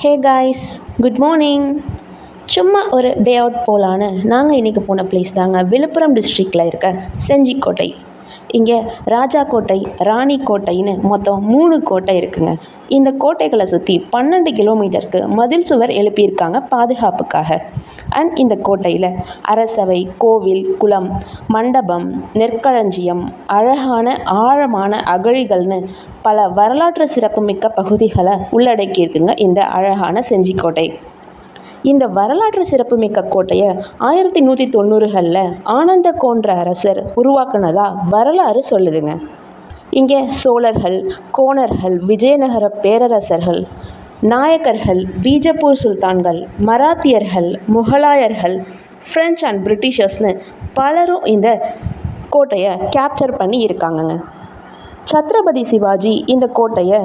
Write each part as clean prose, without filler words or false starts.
Hey guys, good morning. சும்மா ஒரு day out போகலான்னு நாங்கள் இன்றைக்கி போன பிளேஸ் தாங்க விழுப்புரம் டிஸ்ட்ரிக்டில் இருக்க செஞ்சிக்கோட்டை. இங்கே ராஜா கோட்டை, ராணி கோட்டைன்னு மொத்தம் 3 கோட்டை இருக்குங்க. இந்த கோட்டைகளை சுற்றி 12 கிலோமீட்டருக்கு மதில் சுவர் எழுப்பியிருக்காங்க பாதுகாப்புக்காக. அண்ட் இந்த கோட்டையில் அரசவை, கோவில், குளம், மண்டபம், நெற்களஞ்சியம், அழகான ஆழமான அகழிகள்னு பல வரலாற்று சிறப்புமிக்க பகுதிகளை உள்ளடக்கியிருக்குங்க இந்த அழகான செஞ்சிக்கோட்டை. இந்த வரலாற்று சிறப்புமிக்க கோட்டையை 1190களில் ஆனந்தகோன்ற அரசர் உருவாக்குனதா வரலாறு சொல்லுதுங்க. இங்கே சோழர்கள், கோணர்கள், விஜயநகர பேரரசர்கள், நாயக்கர்கள், பீஜப்பூர் சுல்தான்கள், மராத்தியர்கள், முகலாயர்கள், ஃப்ரெஞ்ச் அண்ட் பிரிட்டிஷர்ஸ்னு பலரும் இந்த கோட்டையை கேப்சர் பண்ணி இருக்காங்கங்க. சத்ரபதி சிவாஜி இந்த கோட்டையை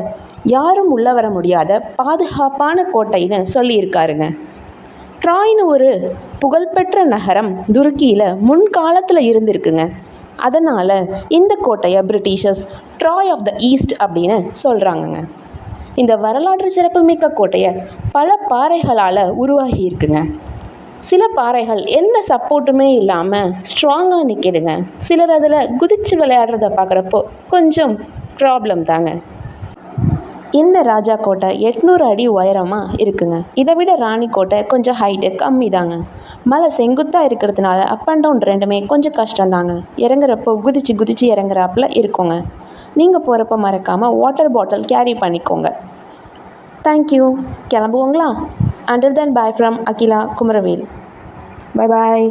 யாரும் உள்ள வர முடியாத பாதுகாப்பான கோட்டைன்னு சொல்லியிருக்காருங்க. ட்ராய்னு ஒரு புகழ்பெற்ற நகரம் துருக்கியில் முன்காலத்தில் இருந்திருக்குங்க. அதனால் இந்த கோட்டையை Britishers Troy of the East அப்படின்னு சொல்கிறாங்கங்க. இந்த வரலாற்று சிறப்புமிக்க கோட்டையை பல பாறைகளால் உருவாகி இருக்குங்க. சில பாறைகள் எந்த சப்போர்ட்டுமே இல்லாமல் ஸ்ட்ராங்காக நிற்கிதுங்க. சிலர் அதில் குதித்து விளையாடுறத பார்க்குறப்போ கொஞ்சம் ப்ராப்ளம் தாங்க. இந்த ராஜா கோட்டை 800 அடி உயரமாக இருக்குங்க. இதை விட ராணி கோட்டை கொஞ்சம் ஹைட்டு கம்மி தாங்க. மலை செங்குத்தாக இருக்கிறதுனால அப் அண்ட் டவுன் ரெண்டுமே கொஞ்சம் கஷ்டம்தாங்க. இறங்குறப்போ குதிச்சு இறங்குறாப்புல இருக்குங்க. நீங்கள் போகிறப்ப மறக்காமல் வாட்டர் பாட்டில் கேரி பண்ணிக்கோங்க. Thank you. கிளம்புவோங்களா? Until then, bye from Akila Kumaravil. Bye bye.